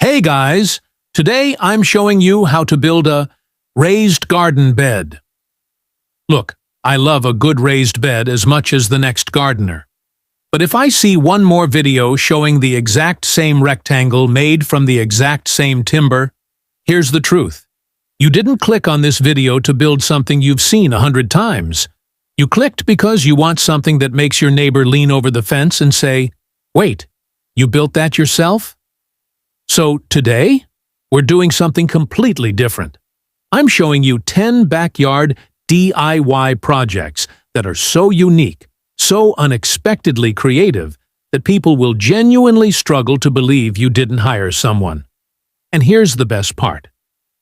Hey guys, today I'm showing you how to build a raised garden bed. Look, I love a good raised bed as much as the next gardener. But if I see one more video showing the exact same rectangle made from the exact same timber, here's the truth. You didn't click on this video to build something you've seen 100 times. You clicked because you want something that makes your neighbor lean over the fence and say, "Wait, you built that yourself?" So today, we're doing something completely different. I'm showing you 10 backyard DIY projects that are so unique, so unexpectedly creative, that people will genuinely struggle to believe you didn't hire someone. And here's the best part.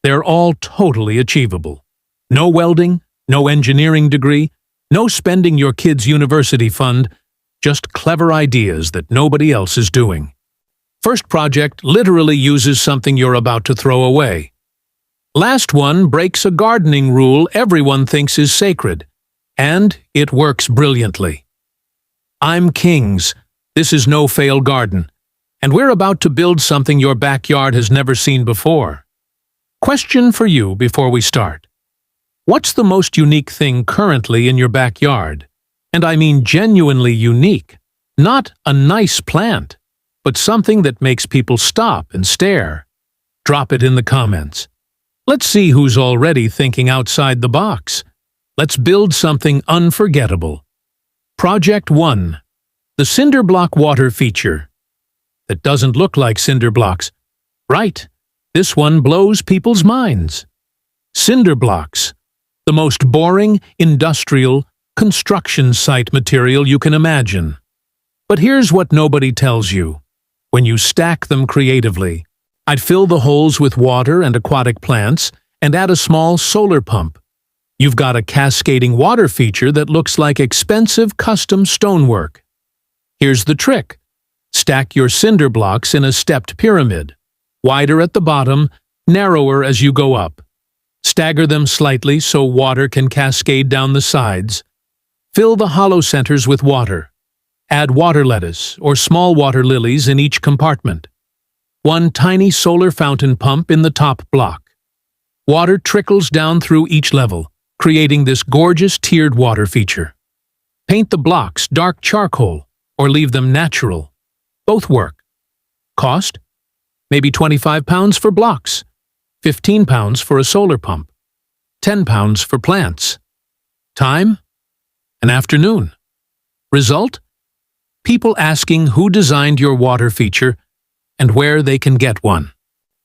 They're all totally achievable. No welding, no engineering degree, no spending your kid's university fund, just clever ideas that nobody else is doing. First project literally uses something you're about to throw away. Last one breaks a gardening rule everyone thinks is sacred, and it works brilliantly. I'm Kings, this is No Fail Garden, and we're about to build something your backyard has never seen before. Question for you before we start. What's the most unique thing currently in your backyard? And I mean genuinely unique, not a nice plant, but something that makes people stop and stare. Drop it in the comments. Let's see who's already thinking outside the box. Let's build something unforgettable. Project 1. The cinder block water feature. That doesn't look like cinder blocks. Right, this one blows people's minds. Cinder blocks. The most boring, industrial, construction site material you can imagine. But here's what nobody tells you. When you stack them creatively, I'd fill the holes with water and aquatic plants and add a small solar pump. You've got a cascading water feature that looks like expensive custom stonework. Here's the trick. Stack your cinder blocks in a stepped pyramid, wider at the bottom, narrower as you go up. Stagger them slightly so water can cascade down the sides. Fill the hollow centers with water. Add water lettuce or small water lilies in each compartment. One tiny solar fountain pump in the top block. Water trickles down through each level, creating this gorgeous tiered water feature. Paint the blocks dark charcoal or leave them natural. Both work. Cost? Maybe £25 for blocks, £15 for a solar pump, £10 for plants. Time? An afternoon. Result? People asking who designed your water feature and where they can get one.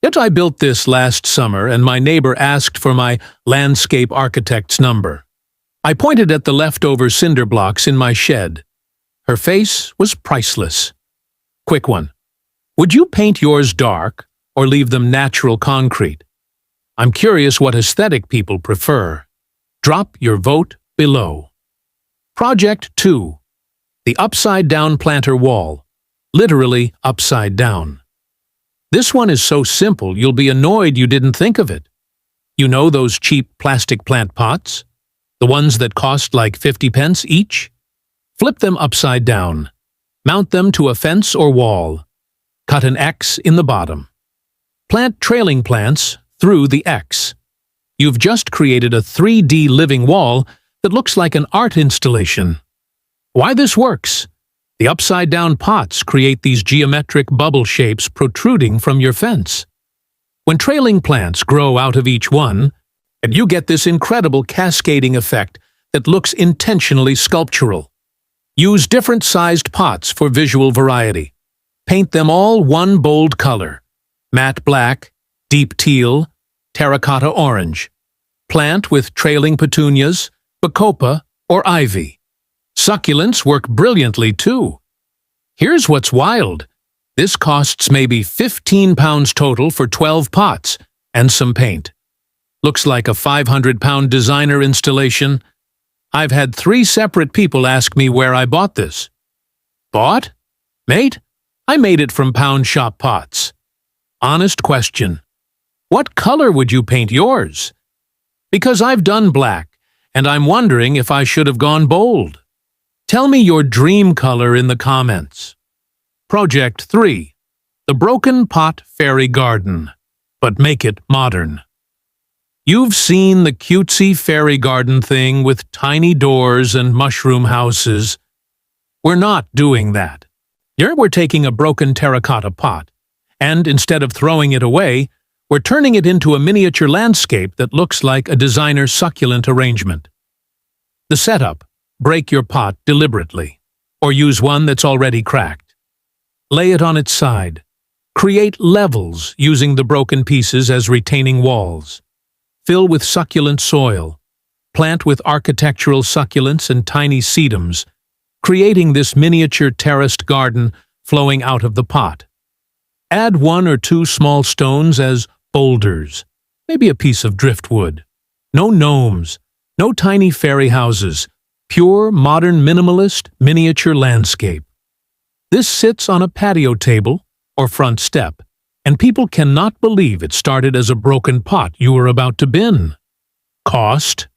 Yet I built this last summer and my neighbor asked for my landscape architect's number. I pointed at the leftover cinder blocks in my shed. Her face was priceless. Quick one. Would you paint yours dark or leave them natural concrete? I'm curious what aesthetic people prefer. Drop your vote below. Project 2. The upside-down planter wall. Literally upside down. This one is so simple you'll be annoyed you didn't think of it. You know those cheap plastic plant pots? The ones that cost like 50 pence each? Flip them upside down. Mount them to a fence or wall. Cut an X in the bottom. Plant trailing plants through the X. You've just created a 3D living wall that looks like an art installation. Why this works? The upside-down pots create these geometric bubble shapes protruding from your fence. When trailing plants grow out of each one, and you get this incredible cascading effect that looks intentionally sculptural. Use different-sized pots for visual variety. Paint them all one bold color. Matte black, deep teal, terracotta orange. Plant with trailing petunias, bacopa, or ivy. Succulents work brilliantly too. Here's what's wild. This costs maybe £15 total for 12 pots and some paint. Looks like a £500 designer installation. I've had 3 separate people ask me where I bought this. Bought? Mate? I made it from pound shop pots. Honest question. What color would you paint yours? Because I've done black, and I'm wondering if I should have gone bold. Tell me your dream color in the comments. Project 3. The broken pot fairy garden, but make it modern. You've seen the cutesy fairy garden thing with tiny doors and mushroom houses. We're not doing that. Here we're taking a broken terracotta pot, and instead of throwing it away, we're turning it into a miniature landscape that looks like a designer's succulent arrangement. The setup: break your pot deliberately, or use one that's already cracked. Lay it on its side. Create levels using the broken pieces as retaining walls. Fill with succulent soil. Plant with architectural succulents and tiny sedums, creating this miniature terraced garden flowing out of the pot. Add 1 or 2 small stones as boulders, maybe a piece of driftwood. No gnomes, no tiny fairy houses, pure, modern, minimalist, miniature landscape. This sits on a patio table or front step, and people cannot believe it started as a broken pot you were about to bin. Cost: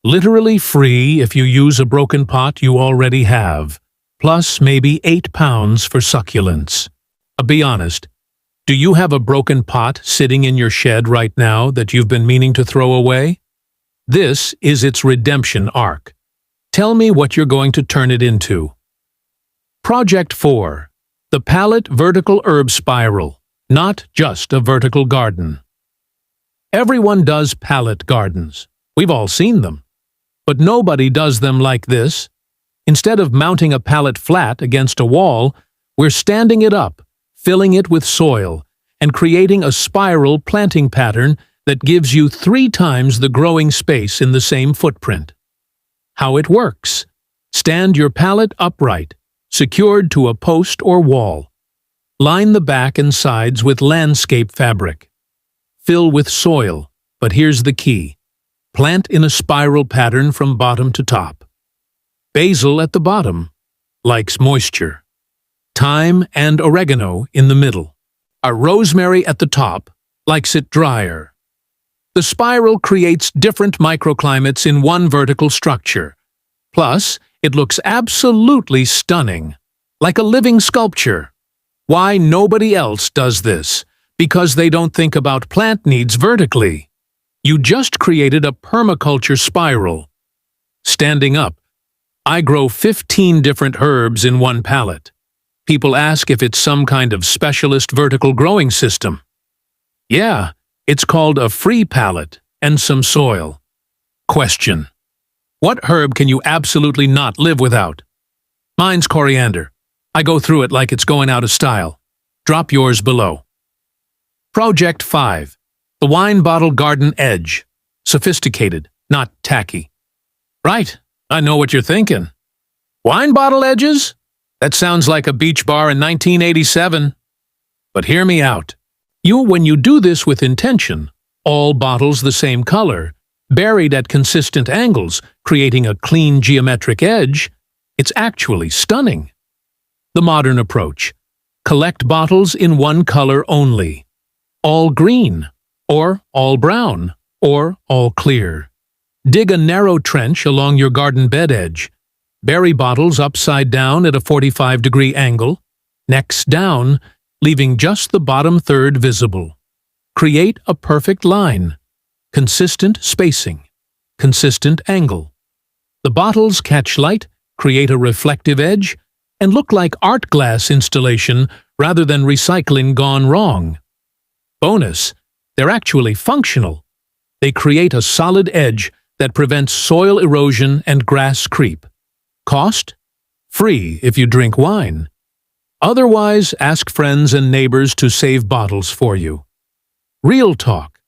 literally free if you use a broken pot you already have, plus maybe £8 for succulents. Be honest, do you have a broken pot sitting in your shed right now that you've been meaning to throw away? This is its redemption arc. Tell me what you're going to turn it into. Project 4. The Pallet Vertical Herb Spiral. Not just a vertical garden. Everyone does pallet gardens. We've all seen them. But nobody does them like this. Instead of mounting a pallet flat against a wall, we're standing it up, filling it with soil, and creating a spiral planting pattern that gives you 3 times the growing space in the same footprint. How it works: stand your pallet upright, secured to a post or wall. Line the back and sides with landscape fabric. Fill with soil, but here's the key: plant in a spiral pattern from bottom to top. Basil at the bottom, likes moisture. Thyme and oregano in the middle. A rosemary at the top, likes it drier. The spiral creates different microclimates in one vertical structure. Plus, it looks absolutely stunning, like a living sculpture. Why nobody else does this? Because they don't think about plant needs vertically. You just created a permaculture spiral. Standing up. I grow 15 different herbs in one pallet. People ask if it's some kind of specialist vertical growing system. Yeah, it's called a free pallet and some soil. Question: what herb can you absolutely not live without? Mine's coriander. I go through it like it's going out of style. Drop yours below. Project 5. The Wine Bottle Garden Edge. Sophisticated, not tacky. Right, I know what you're thinking. Wine bottle edges? That sounds like a beach bar in 1987. But hear me out. When you do this with intention, all bottles the same color, buried at consistent angles, creating a clean geometric edge, it's actually stunning. The modern approach: collect bottles in one color only. All green, or all brown, or all clear. Dig a narrow trench along your garden bed edge. Bury bottles upside down at a 45-degree angle, necks down, leaving just the bottom third visible. Create a perfect line. Consistent spacing. Consistent angle. The bottles catch light, create a reflective edge, and look like art glass installation rather than recycling gone wrong. Bonus: they're actually functional. They create a solid edge that prevents soil erosion and grass creep. Cost? Free if you drink wine. Otherwise, ask friends and neighbors to save bottles for you. Real talk: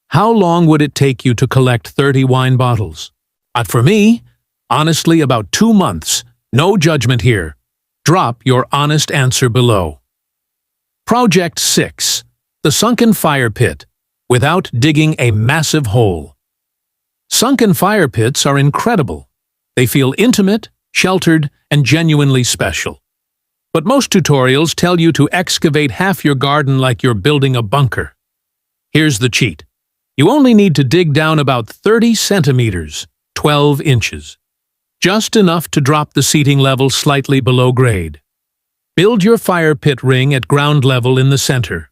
how long would it take you to collect 30 wine bottles? For me, honestly, about 2 months. No judgment here. Drop your honest answer below. Project 6. The Sunken Fire Pit, without digging a massive hole. Sunken fire pits are incredible. They feel intimate, sheltered, and genuinely special. But most tutorials tell you to excavate half your garden like you're building a bunker. Here's the cheat. You only need to dig down about 30 centimeters, 12 inches. Just enough to drop the seating level slightly below grade. Build your fire pit ring at ground level in the center.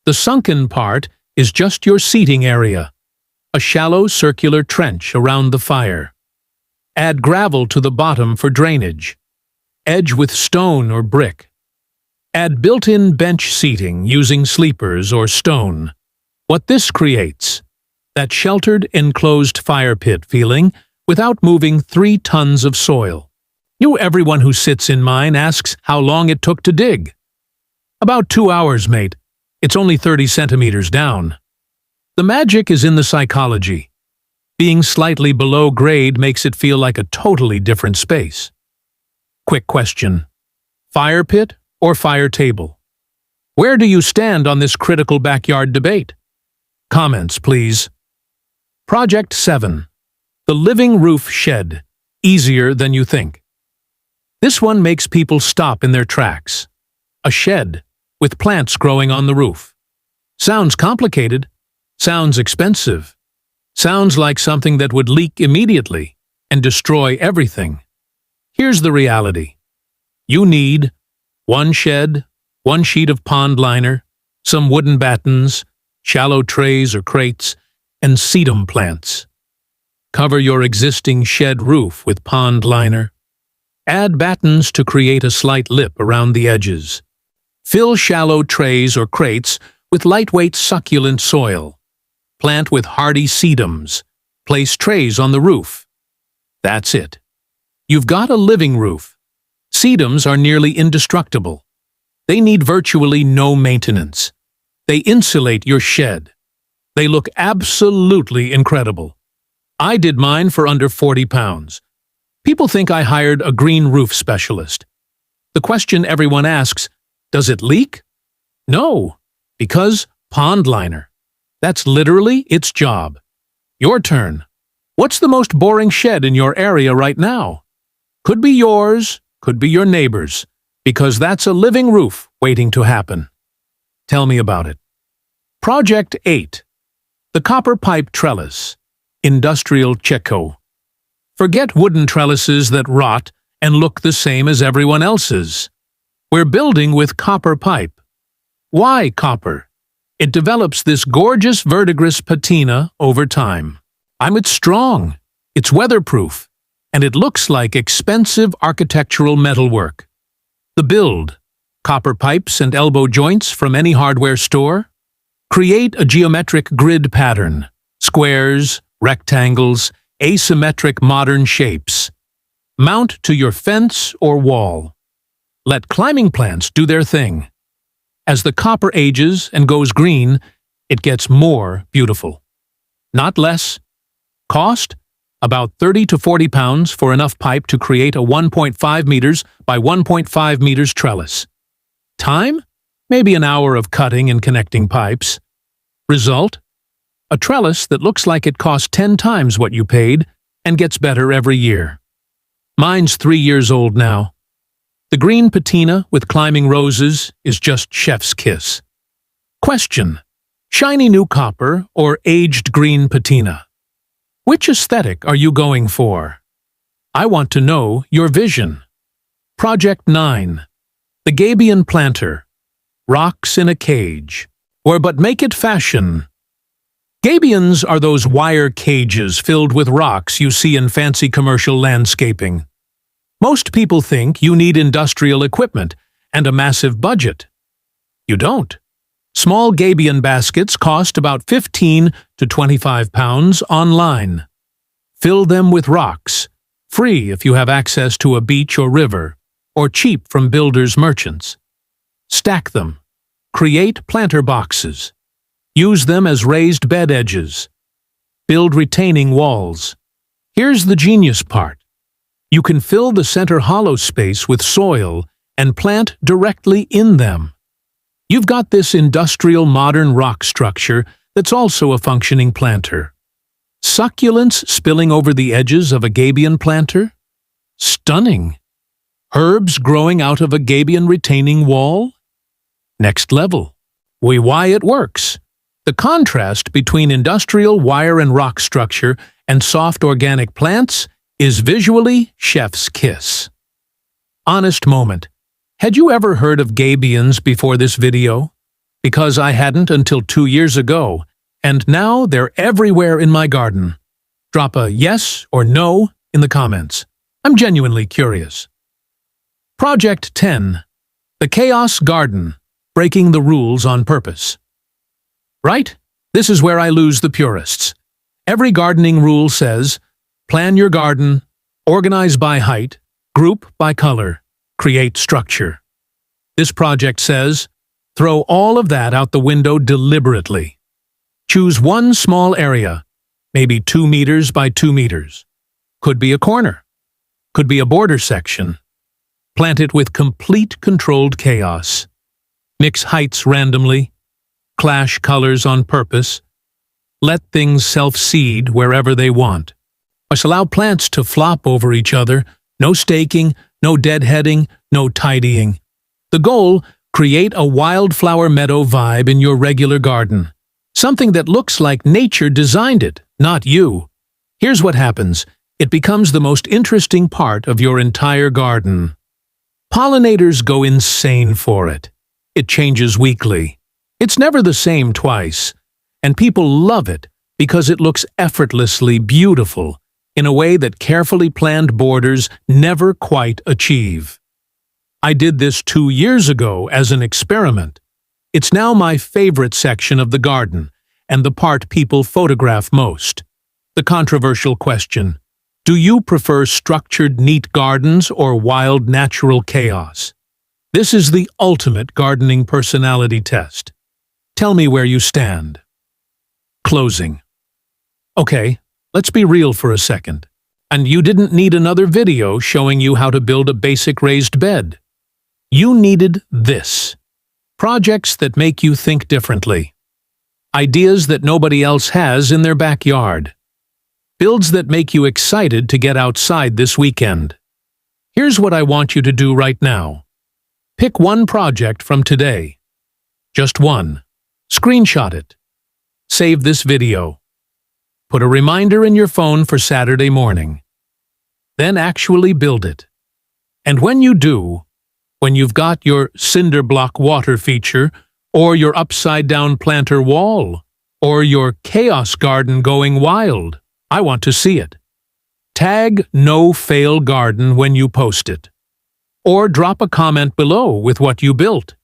The sunken part is just your seating area, a shallow circular trench around the fire. Add gravel to the bottom for drainage. Edge with stone or brick. Add built-in bench seating using sleepers or stone. What this creates: that sheltered, enclosed fire pit feeling without moving 3 tons of soil. Everyone who sits in mine asks how long it took to dig. About 2 hours, mate. It's only 30 centimeters down. The magic is in the psychology. Being slightly below grade makes it feel like a totally different space. Quick question: fire pit or fire table? Where do you stand on this critical backyard debate? Comments, please. Project 7. The living roof shed. Easier than you think. This one makes people stop in their tracks. A shed with plants growing on the roof. Sounds complicated. Sounds expensive. Sounds like something that would leak immediately and destroy everything. Here's the reality. You need 1 shed, 1 sheet of pond liner, some wooden battens, shallow trays or crates, and sedum plants. Cover your existing shed roof with pond liner. Add battens to create a slight lip around the edges. Fill shallow trays or crates with lightweight succulent soil. Plant with hardy sedums. Place trays on the roof. That's it. You've got a living roof. Sedums are nearly indestructible. They need virtually no maintenance. They insulate your shed. They look absolutely incredible. I did mine for under 40 pounds. People think I hired a green roof specialist. The question everyone asks, does it leak? No, because pond liner. That's literally its job. Your turn. What's the most boring shed in your area right now? Could be yours, could be your neighbor's, because that's a living roof waiting to happen. Tell me about it. Project 8. The copper pipe trellis. Industrial Checo. Forget wooden trellises that rot and look the same as everyone else's. We're building with copper pipe. Why copper? It develops this gorgeous verdigris patina over time. It's strong, it's weatherproof, and it looks like expensive architectural metalwork. The build: copper pipes and elbow joints from any hardware store. Create a geometric grid pattern: squares, rectangles, asymmetric modern shapes. Mount to your fence or wall. Let climbing plants do their thing. As the copper ages and goes green, it gets more beautiful. Not less. Cost? About 30 to 40 pounds for enough pipe to create a 1.5 meters by 1.5 meters trellis. Time? Maybe an hour of cutting and connecting pipes. Result? A trellis that looks like it cost 10 times what you paid and gets better every year. Mine's 3 years old now. The green patina with climbing roses is just chef's kiss. Question: shiny new copper or aged green patina? Which aesthetic are you going for? I want to know your vision. Project 9. The Gabion planter. Rocks in a cage. But make it fashion. Gabions are those wire cages filled with rocks you see in fancy commercial landscaping. Most people think you need industrial equipment and a massive budget. You don't. Small Gabion baskets cost about 15 to 25 pounds online. Fill them with rocks, free if you have access to a beach or river, or cheap from builders' merchants. Stack them. Create planter boxes. Use them as raised bed edges. Build retaining walls. Here's the genius part. You can fill the center hollow space with soil and plant directly in them. You've got this industrial modern rock structure that's also a functioning planter. Succulents spilling over the edges of a Gabion planter? Stunning. Herbs growing out of a Gabion retaining wall? Next level. Why it works. The contrast between industrial wire and rock structure and soft organic plants is visually chef's kiss. Honest moment. Had you ever heard of Gabions before this video? Because I hadn't until 2 years ago, and now they're everywhere in my garden. Drop a yes or no in the comments. I'm genuinely curious. Project 10. The Chaos Garden, Breaking the Rules on Purpose. Right? This is where I lose the purists. Every gardening rule says, plan your garden, organize by height, group by color, create structure. This project says, throw all of that out the window deliberately. Choose one small area, maybe 2 meters by 2 meters. Could be a corner. Could be a border section. Plant it with complete controlled chaos. Mix heights randomly. Clash colors on purpose. Let things self-seed wherever they want. Just allow plants to flop over each other. No staking, no deadheading, no tidying. The goal, create a wildflower meadow vibe in your regular garden. Something that looks like nature designed it, not you. Here's what happens. It becomes the most interesting part of your entire garden. Pollinators go insane for it. It changes weekly. It's never the same twice. And people love it because it looks effortlessly beautiful in a way that carefully planned borders never quite achieve. I did this 2 years ago as an experiment. It's now my favorite section of the garden and the part people photograph most. The controversial question, do you prefer structured, neat gardens or wild, natural chaos? This is the ultimate gardening personality test. Tell me where you stand. Closing. Okay, let's be real for a second. And you didn't need another video showing you how to build a basic raised bed. You needed this. Projects that make you think differently. Ideas that nobody else has in their backyard. Builds that make you excited to get outside this weekend. Here's what I want you to do right now. Pick one project from today. Just one. Screenshot it. Save this video. Put a reminder in your phone for Saturday morning. Then actually build it. And when you do, when you've got your cinder block water feature, or your upside-down planter wall, or your chaos garden going wild, I want to see it. Tag No Fail Garden when you post it. Or drop a comment below with what you built.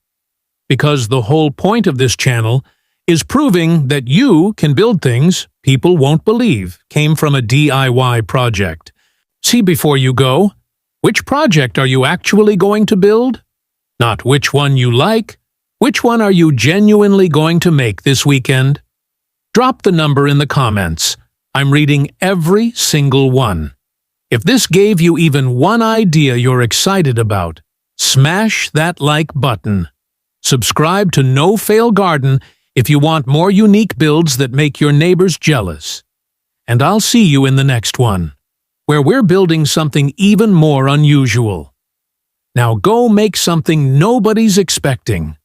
Because the whole point of this channel is proving that you can build things people won't believe came from a DIY project. See before you go, which project are you actually going to build? Not which one you like. Which one are you genuinely going to make this weekend? Drop the number in the comments. I'm reading every single one. If this gave you even one idea you're excited about, smash that like button. Subscribe to No Fail Garden if you want more unique builds that make your neighbors jealous. And I'll see you in the next one, where we're building something even more unusual. Now go make something nobody's expecting.